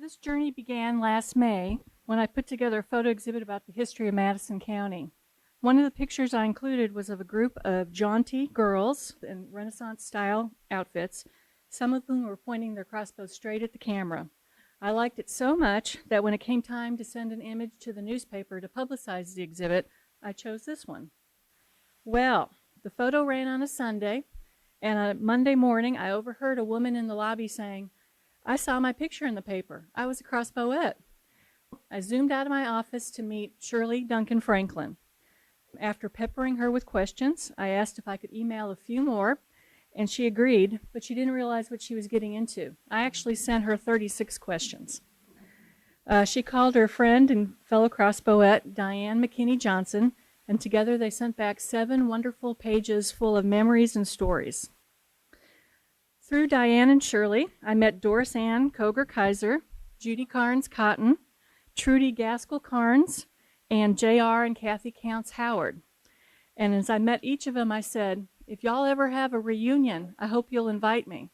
This journey began last May when I put together a photo exhibit about the history of Madison County. One of the pictures I included was of a group of jaunty girls in Renaissance-style outfits, some of whom were pointing their crossbows straight at the camera. I liked it so much that when it came time to send an image to the newspaper to publicize the exhibit, I chose this one. Well, the photo ran on a Sunday, and on Monday morning I overheard a woman in the lobby saying, "I saw my picture in the paper. I was a Crossbowette." I zoomed out of my office to meet Shirley Duncan Franklin. After peppering her with questions, I asked if I could email a few more, and she agreed, but she didn't realize what she was getting into. I actually sent her 36 questions. She called her friend and fellow Crossbowette, Diane McKinney Johnson, and together they sent back 7 wonderful pages full of memories and stories. Through Diane and Shirley, I met Doris Ann Koger-Kaiser, Judy Carnes Cotton, Trudy Gaskell Carnes, and J.R. and Kathy Counts Howard. And as I met each of them, I said, "If y'all ever have a reunion, I hope you'll invite me."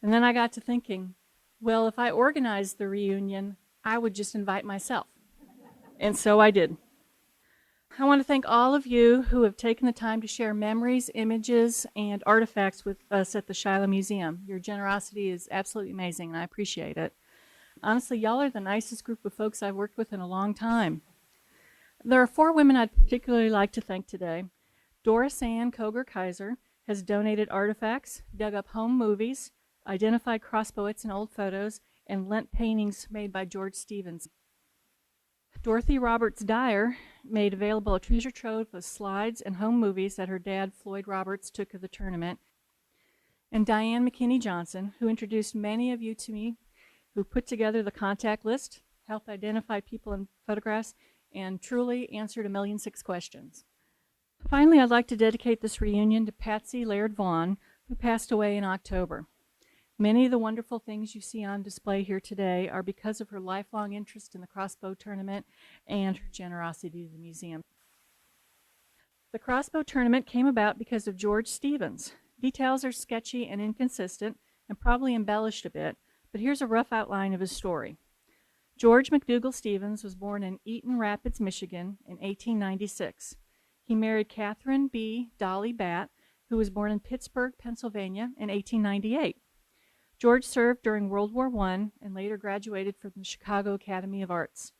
And then I got to thinking, well, if I organized the reunion, I would just invite myself. And so I did. I want to thank all of you who have taken the time to share memories, images, and artifacts with us at the Shiloh Museum. Your generosity is absolutely amazing, and I appreciate it. Honestly, y'all are the nicest group of folks I've worked with in a long time. There are 4 women I'd particularly like to thank today. Doris Ann Koger-Kaiser has donated artifacts, dug up home movies, identified Crossbowettes in old photos, and lent paintings made by George Stevens. Dorothy Roberts Dyer made available a treasure trove of slides and home movies that her dad, Floyd Roberts, took of the tournament. And Diane McKinney Johnson, who introduced many of you to me, who put together the contact list, helped identify people in photographs, and truly answered 1,000,006 questions. Finally, I'd like to dedicate this reunion to Patsy Laird Vaughan, who passed away in October. Many of the wonderful things you see on display here today are because of her lifelong interest in the crossbow tournament and her generosity to the museum. The crossbow tournament came about because of George Stevens. Details are sketchy and inconsistent and probably embellished a bit, but here's a rough outline of his story. George McDougall Stevens was born in Eaton Rapids, Michigan in 1896. He married Catherine B. Dolly Batt, who was born in Pittsburgh, Pennsylvania in 1898. George served during World War I and later graduated from the Chicago Academy of Arts.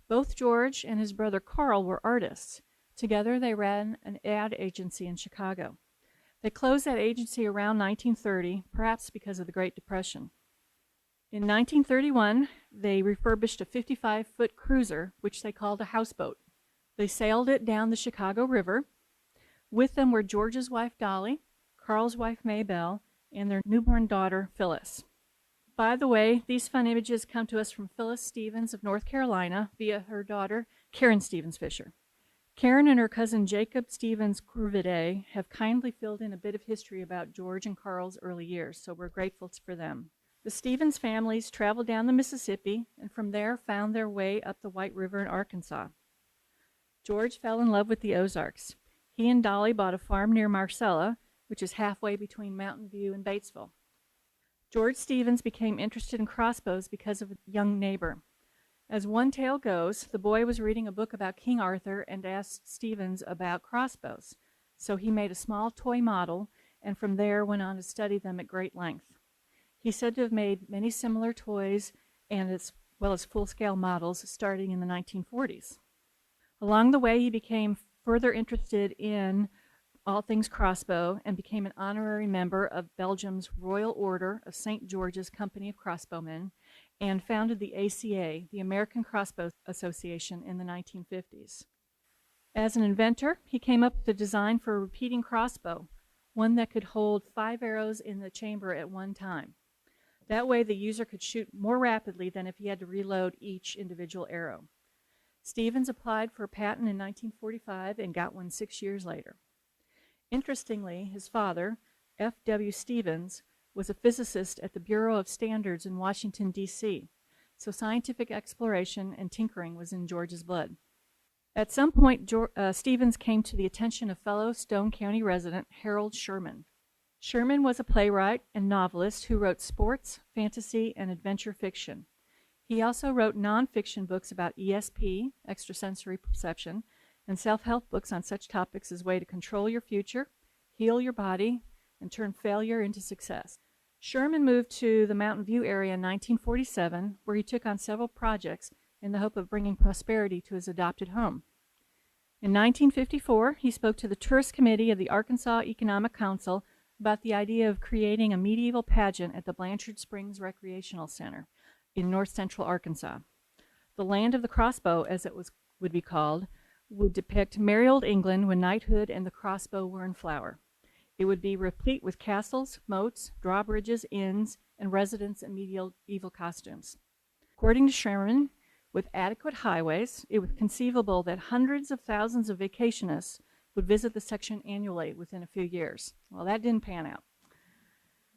Both George and his brother Carl were artists. Together they ran an ad agency in Chicago. They closed that agency around 1930, perhaps because of the Great Depression. In 1931, they refurbished a 55-foot cruiser, which they called a houseboat. They sailed it down the Chicago River. With them were George's wife Dolly, Carl's wife Maybelle, and their newborn daughter, Phyllis. By the way, these fun images come to us from Phyllis Stevens of North Carolina via her daughter, Karen Stevens Fisher. Karen and her cousin Jacob Stevens Courvide have kindly filled in a bit of history about George and Carl's early years, so we're grateful for them. The Stevens families traveled down the Mississippi and from there found their way up the White River in Arkansas. George fell in love with the Ozarks. He and Dolly bought a farm near Marcella, which is halfway between Mountain View and Batesville. George Stevens became interested in crossbows because of a young neighbor. As one tale goes, the boy was reading a book about King Arthur and asked Stevens about crossbows. So he made a small toy model and from there went on to study them at great length. He said to have made many similar toys and as well as full-scale models starting in the 1940s. Along the way, he became further interested in all things crossbow and became an honorary member of Belgium's Royal Order of St. George's Company of Crossbowmen and founded the ACA, the American Crossbow Association, in the 1950s. As an inventor, he came up with the design for a repeating crossbow, one that could hold 5 arrows in the chamber at one time. That way the user could shoot more rapidly than if he had to reload each individual arrow. Stevens applied for a patent in 1945 and got one 6 years later. Interestingly, his father, F.W. Stevens, was a physicist at the Bureau of Standards in Washington, D.C., so scientific exploration and tinkering was in George's blood. At some point, Stevens came to the attention of fellow Stone County resident Harold Sherman. Sherman was a playwright and novelist who wrote sports, fantasy, and adventure fiction. He also wrote nonfiction books about ESP, extrasensory perception, and self-help books on such topics as way to control your future, heal your body, and turn failure into success. Sherman moved to the Mountain View area in 1947, where he took on several projects in the hope of bringing prosperity to his adopted home. In 1954, he spoke to the Tourist Committee of the Arkansas Economic Council about the idea of creating a medieval pageant at the Blanchard Springs Recreational Center in north central Arkansas. The land of the crossbow, as it would be called, would depict merry old England when knighthood and the crossbow were in flower. It would be replete with castles, moats, drawbridges, inns, and residents in medieval costumes. According to Sherman, with adequate highways, it was conceivable that hundreds of thousands of vacationists would visit the section annually within a few years. Well, that didn't pan out.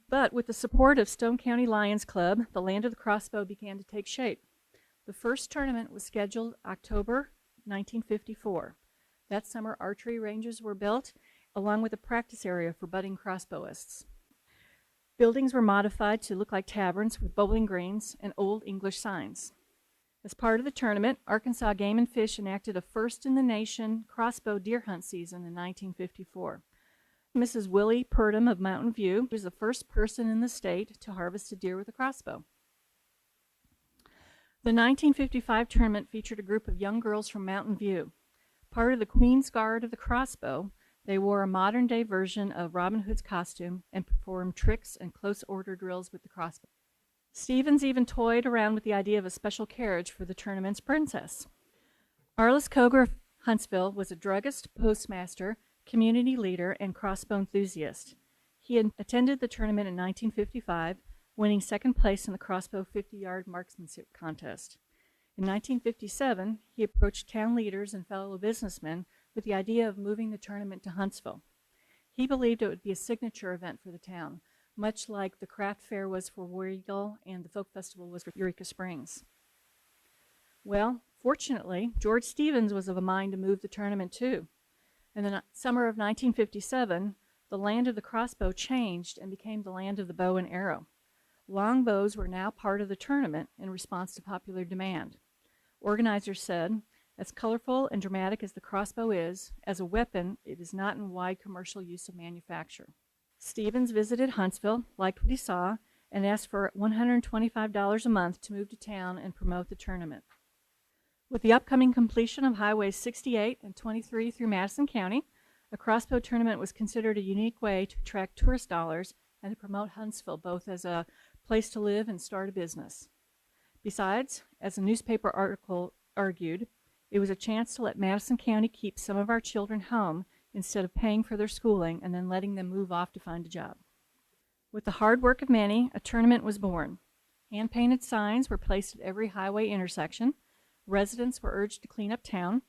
But with the support of Stone County Lions Club, the land of the crossbow began to take shape. The first tournament was scheduled October 1954. That summer, archery ranges were built, along with a practice area for budding crossbowists. Buildings were modified to look like taverns with bowling greens and old English signs. As part of the tournament, Arkansas Game and Fish enacted a first-in-the-nation crossbow deer hunt season in 1954. Mrs. Willie Purdom of Mountain View was the first person in the state to harvest a deer with a crossbow. The 1955 tournament featured a group of young girls from Mountain View. Part of the Queen's Guard of the crossbow, they wore a modern-day version of Robin Hood's costume and performed tricks and close-order drills with the crossbow. Stevens even toyed around with the idea of a special carriage for the tournament's princess. Arliss Coger of Huntsville was a druggist, postmaster, community leader, and crossbow enthusiast. He attended the tournament in 1955, winning second place in the crossbow 50-yard marksmanship contest. In 1957, he approached town leaders and fellow businessmen with the idea of moving the tournament to Huntsville. He believed it would be a signature event for the town, much like the craft fair was for War Eagle and the folk festival was for Eureka Springs. Well, fortunately, George Stevens was of a mind to move the tournament too. In the summer of 1957, the land of the crossbow changed and became the land of the bow and arrow. Long bows were now part of the tournament in response to popular demand. Organizers said, as colorful and dramatic as the crossbow is, as a weapon, it is not in wide commercial use of manufacture. Stevens visited Huntsville, liked what he saw, and asked for $125 a month to move to town and promote the tournament. With the upcoming completion of Highways 68 and 23 through Madison County, a crossbow tournament was considered a unique way to attract tourist dollars and to promote Huntsville both as a place to live and start a business. Besides, as a newspaper article argued, it was a chance to let Madison County keep some of our children home instead of paying for their schooling and then letting them move off to find a job. With the hard work of many, a tournament was born. Hand-painted signs were placed at every highway intersection. Residents were urged to clean up town.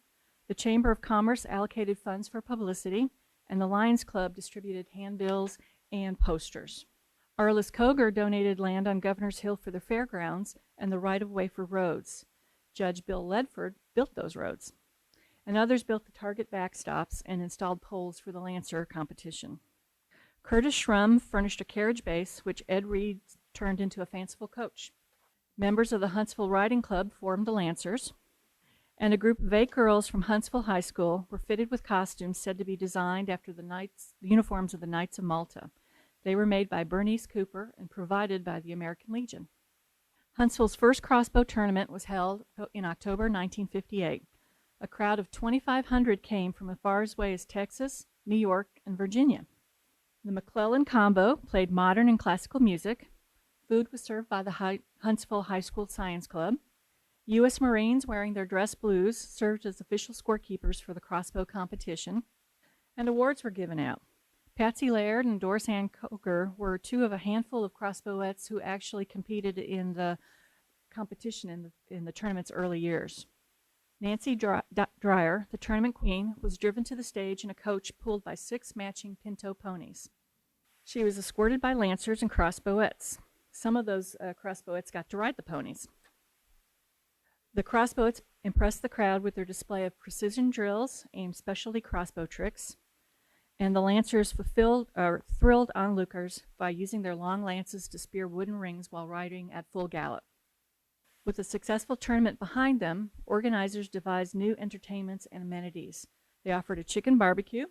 The Chamber of Commerce allocated funds for publicity, and the Lions Club distributed handbills and posters. Arliss Coger donated land on Governor's Hill for the fairgrounds and the right-of-way for roads. Judge Bill Ledford built those roads, and others built the target backstops and installed poles for the Lancer competition. Curtis Schrum furnished a carriage base, which Ed Reed turned into a fanciful coach. Members of the Huntsville Riding Club formed the Lancers, and a group of 8 girls from Huntsville High School were fitted with costumes said to be designed after the uniforms of the Knights of Malta. They were made by Bernice Cooper and provided by the American Legion. Huntsville's first crossbow tournament was held in October 1958. A crowd of 2,500 came from as far away as Texas, New York, and Virginia. The McClellan Combo played modern and classical music. Food was served by the Huntsville High School Science Club. U.S. Marines wearing their dress blues served as official scorekeepers for the crossbow competition, and awards were given out. Patsy Laird and Doris Ann Coger were 2 of a handful of crossbowettes who actually competed in the competition in the tournament's early years. Nancy Dreyer, the tournament queen, was driven to the stage in a coach pulled by 6 matching pinto ponies. She was escorted by lancers and crossbowettes. Some of those crossbowettes got to ride the ponies. The crossbowettes impressed the crowd with their display of precision drills and specialty crossbow tricks, and the lancers thrilled onlookers by using their long lances to spear wooden rings while riding at full gallop. With a successful tournament behind them, organizers devised new entertainments and amenities. They offered a chicken barbecue,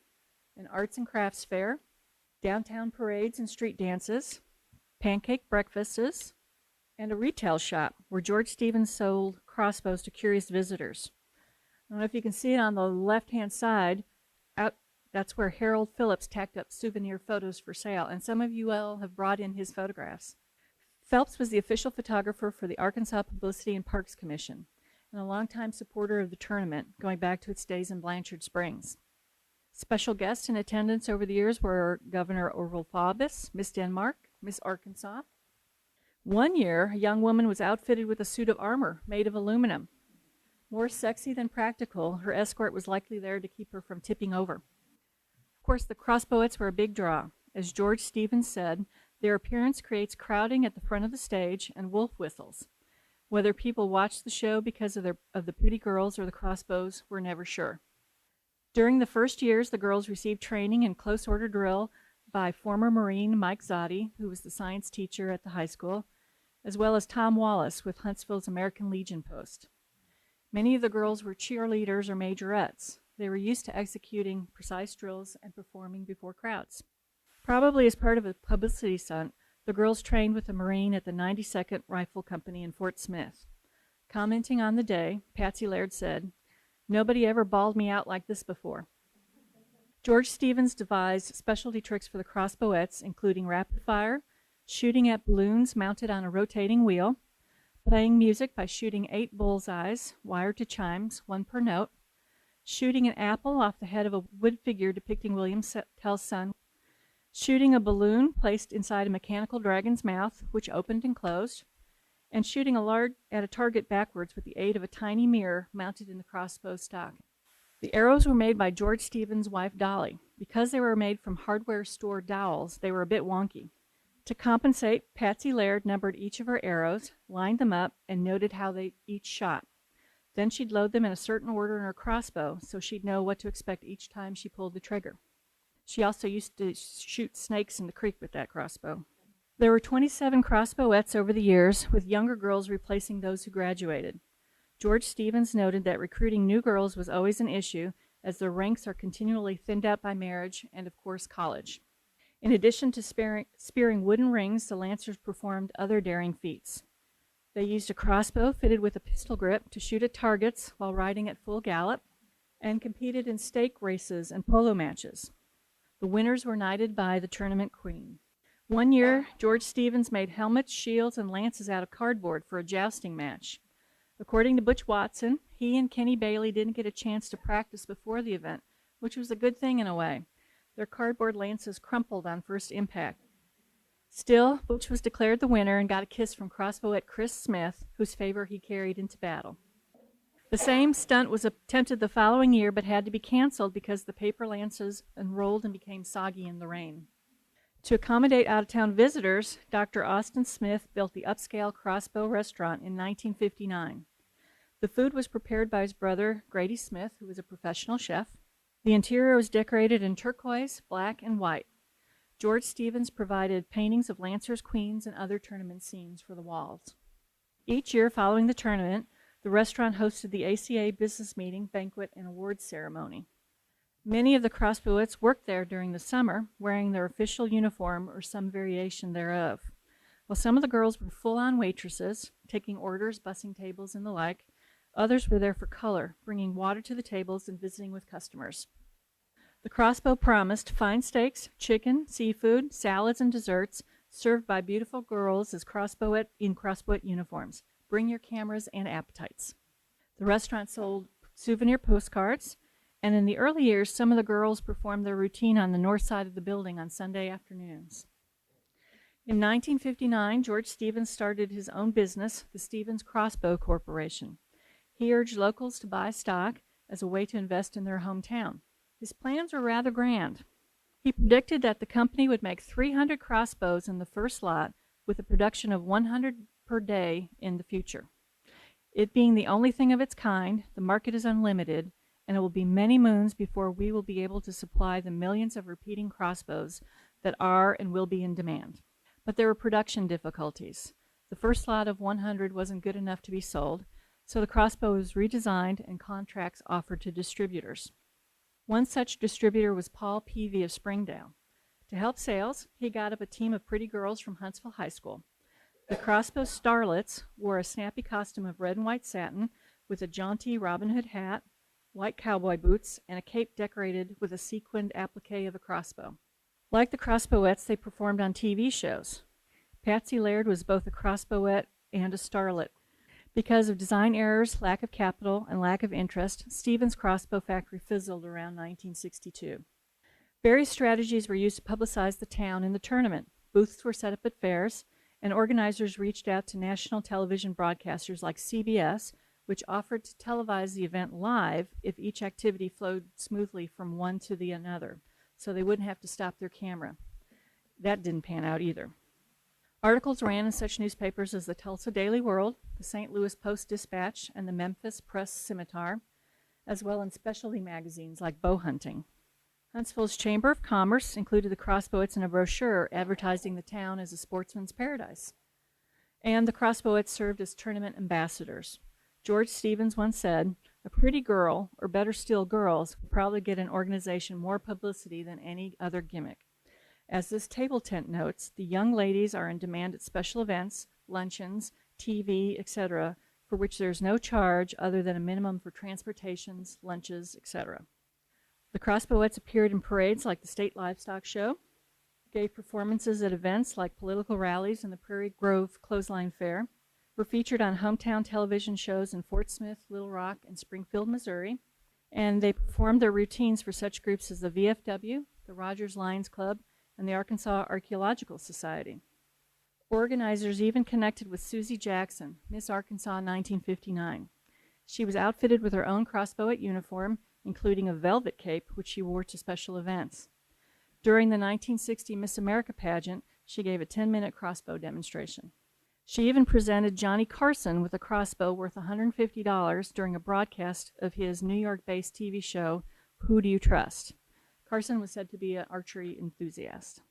an arts and crafts fair, downtown parades and street dances, pancake breakfasts, and a retail shop where George Stevens sold crossbows to curious visitors. I don't know if you can see it on the left-hand side. That's where Harold Phillips tacked up souvenir photos for sale, and some of you all have brought in his photographs. Phelps was the official photographer for the Arkansas Publicity and Parks Commission and a longtime supporter of the tournament, going back to its days in Blanchard Springs. Special guests in attendance over the years were Governor Orval Faubus, Miss Denmark, Miss Arkansas. One year, a young woman was outfitted with a suit of armor made of aluminum. More sexy than practical, her escort was likely there to keep her from tipping over. Of course, the Crossbowettes were a big draw. As George Stevens said, their appearance creates crowding at the front of the stage and wolf whistles. Whether people watched the show because of the pretty girls or the crossbows, we're never sure. During the first years, the girls received training in close order drill by former Marine Mike Zotti, who was the science teacher at the high school, as well as Tom Wallace with Huntsville's American Legion post. Many of the girls were cheerleaders or majorettes. They were used to executing precise drills and performing before crowds. Probably as part of a publicity stunt, the girls trained with a Marine at the 92nd Rifle Company in Fort Smith. Commenting on the day, Patsy Laird said, "Nobody ever bawled me out like this before." George Stevens devised specialty tricks for the Crossbowettes, including rapid fire, shooting at balloons mounted on a rotating wheel, playing music by shooting 8 bullseyes, wired to chimes, 1 per note, shooting an apple off the head of a wood figure depicting William Tell's son, shooting a balloon placed inside a mechanical dragon's mouth, which opened and closed, and shooting at a target backwards with the aid of a tiny mirror mounted in the crossbow stock. The arrows were made by George Stevens' wife, Dolly. Because they were made from hardware store dowels, they were a bit wonky. To compensate, Patsy Laird numbered each of her arrows, lined them up, and noted how they each shot. Then she'd load them in a certain order in her crossbow, so she'd know what to expect each time she pulled the trigger. She also used to shoot snakes in the creek with that crossbow. There were 27 Crossbowettes over the years, with younger girls replacing those who graduated. George Stevens noted that recruiting new girls was always an issue, as their ranks are continually thinned out by marriage and, of course, college. In addition to spearing wooden rings, the Lancers performed other daring feats. They used a crossbow fitted with a pistol grip to shoot at targets while riding at full gallop, and competed in stake races and polo matches. The winners were knighted by the tournament queen. One year, George Stevens made helmets, shields, and lances out of cardboard for a jousting match. According to Butch Watson, he and Kenny Bailey didn't get a chance to practice before the event, which was a good thing in a way. Their cardboard lances crumpled on first impact. Still, Butch was declared the winner and got a kiss from Crossbowette Chris Smith, whose favor he carried into battle. The same stunt was attempted the following year, but had to be canceled because the paper lances unrolled and became soggy in the rain. To accommodate out-of-town visitors, Dr. Austin Smith built the upscale Crossbow Restaurant in 1959. The food was prepared by his brother, Grady Smith, who was a professional chef. The interior was decorated in turquoise, black, and white. George Stevens provided paintings of Lancers, Queens, and other tournament scenes for the walls. Each year following the tournament, the restaurant hosted the ACA business meeting, banquet, and awards ceremony. Many of the Crossbowettes worked there during the summer, wearing their official uniform or some variation thereof. While some of the girls were full-on waitresses, taking orders, bussing tables, and the like, others were there for color, bringing water to the tables and visiting with customers. The Crossbow promised fine steaks, chicken, seafood, salads, and desserts, served by beautiful girls as Crossbowette uniforms. Bring your cameras and appetites. The restaurant sold souvenir postcards, and in the early years, some of the girls performed their routine on the north side of the building on Sunday afternoons. In 1959, George Stevens started his own business, the Stevens Crossbow Corporation. He urged locals to buy stock as a way to invest in their hometown. His plans were rather grand. He predicted that the company would make 300 crossbows in the first lot, with a production of 100 per day in the future. It being the only thing of its kind, the market is unlimited, and it will be many moons before we will be able to supply the millions of repeating crossbows that are and will be in demand. But there were production difficulties. The first lot of 100 wasn't good enough to be sold, so the crossbow was redesigned and contracts offered to distributors. One such distributor was Paul Peavy of Springdale. To help sales, he got up a team of pretty girls from Huntsville High School. The crossbow starlets wore a snappy costume of red and white satin with a jaunty Robin Hood hat, white cowboy boots, and a cape decorated with a sequined applique of a crossbow. Like the Crossbowettes, they performed on TV shows. Patsy Laird was both a Crossbowette and a starlet. Because of design errors, lack of capital, and lack of interest, Stevens' crossbow factory fizzled around 1962. Various strategies were used to publicize the town in the tournament. Booths were set up at fairs, and organizers reached out to national television broadcasters like CBS, which offered to televise the event live if each activity flowed smoothly from one to the another, so they wouldn't have to stop their camera. That didn't pan out either. Articles ran in such newspapers as the Tulsa Daily World, the St. Louis Post-Dispatch, and the Memphis Press Scimitar, as well in specialty magazines like Bow Hunting. Huntsville's Chamber of Commerce included the Crossbowettes in a brochure advertising the town as a sportsman's paradise. And the Crossbowettes served as tournament ambassadors. George Stevens once said, "A pretty girl, or better still girls, will probably get an organization more publicity than any other gimmick." As this table tent notes, the young ladies are in demand at special events, luncheons, TV, etc., for which there is no charge other than a minimum for transportations, lunches, etc. The Crossbowettes appeared in parades like the State Livestock Show, gave performances at events like political rallies and the Prairie Grove Clothesline Fair, were featured on hometown television shows in Fort Smith, Little Rock, and Springfield, Missouri, and they performed their routines for such groups as the VFW, the Rogers Lions Club, and the Arkansas Archaeological Society. Organizers even connected with Susie Jackson, Miss Arkansas 1959. She was outfitted with her own Crossbowette uniform, including a velvet cape, which she wore to special events. During the 1960 Miss America pageant, she gave a 10-minute crossbow demonstration. She even presented Johnny Carson with a crossbow worth $150 during a broadcast of his New York-based TV show, Who Do You Trust? Carson was said to be an archery enthusiast.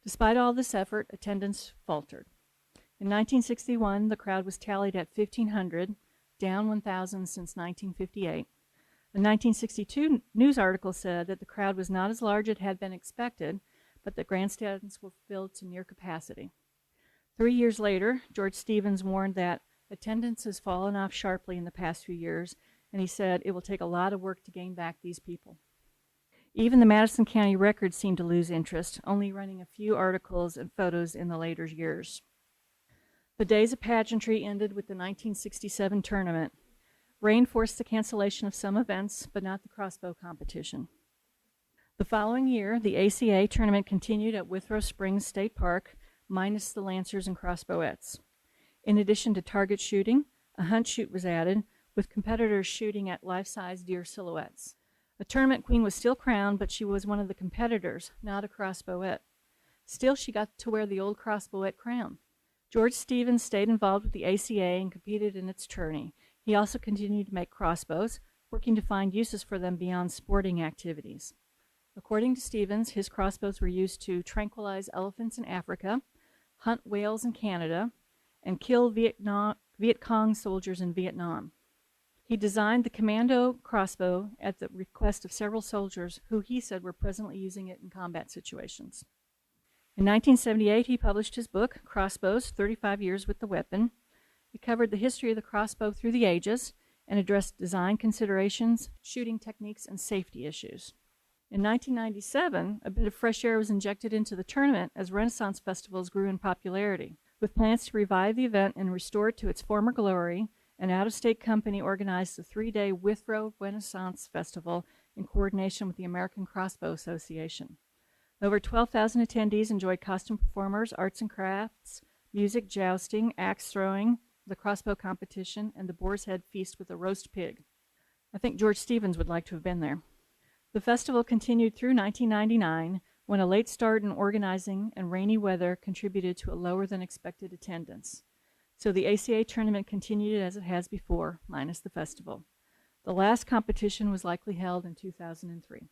Despite all this effort, attendance faltered. In 1961, the crowd was tallied at 1,500, down 1,000 since 1958. A 1962 news article said that the crowd was not as large as had been expected, but that grandstands were filled to near capacity. 3 years later, George Stevens warned that attendance has fallen off sharply in the past few years, and he said it will take a lot of work to gain back these people. Even the Madison County Record seemed to lose interest, only running a few articles and photos in the later years. The days of pageantry ended with the 1967 tournament. Rain forced the cancellation of some events, but not the crossbow competition. The following year, the ACA tournament continued at Withrow Springs State Park, minus the Lancers and Crossbowettes. In addition to target shooting, a hunt shoot was added, with competitors shooting at life-size deer silhouettes. A tournament queen was still crowned, but she was one of the competitors, not a Crossbowette. Still, she got to wear the old Crossbowette crown. George Stevens stayed involved with the ACA and competed in its tourney. He also continued to make crossbows, working to find uses for them beyond sporting activities. According to Stevens, his crossbows were used to tranquilize elephants in Africa, hunt whales in Canada, and kill Viet Cong soldiers in Vietnam. He designed the Commando crossbow at the request of several soldiers who he said were presently using it in combat situations. In 1978, he published his book, Crossbows, 35 Years with the Weapon. It covered the history of the crossbow through the ages and addressed design considerations, shooting techniques, and safety issues. In 1997, a bit of fresh air was injected into the tournament as Renaissance festivals grew in popularity. With plans to revive the event and restore it to its former glory, an out-of-state company organized the 3-day Withrow Renaissance Festival in coordination with the American Crossbow Association. Over 12,000 attendees enjoyed costume performers, arts and crafts, music, jousting, axe throwing, the crossbow competition, and the Boar's Head feast with a roast pig. I think George Stevens would like to have been there. The festival continued through 1999, when a late start in organizing and rainy weather contributed to a lower than expected attendance. So the ACA tournament continued as it has before, minus the festival. The last competition was likely held in 2003.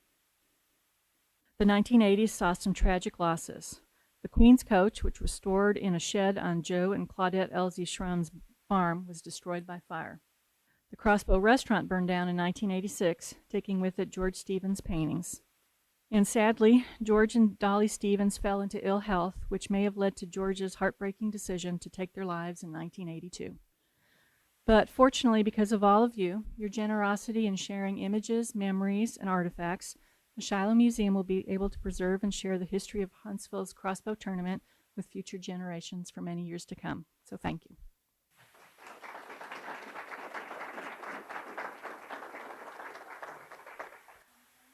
The 1980s saw some tragic losses. The Queen's coach, which was stored in a shed on Joe and Claudette Elsie Schrumm's farm, was destroyed by fire. The Crossbow Restaurant burned down in 1986, taking with it George Stevens' paintings. And sadly, George and Dolly Stevens fell into ill health, which may have led to George's heartbreaking decision to take their lives in 1982. But fortunately, because of all of you, your generosity in sharing images, memories, and artifacts, the Shiloh Museum will be able to preserve and share the history of Huntsville's crossbow tournament with future generations for many years to come. So thank you.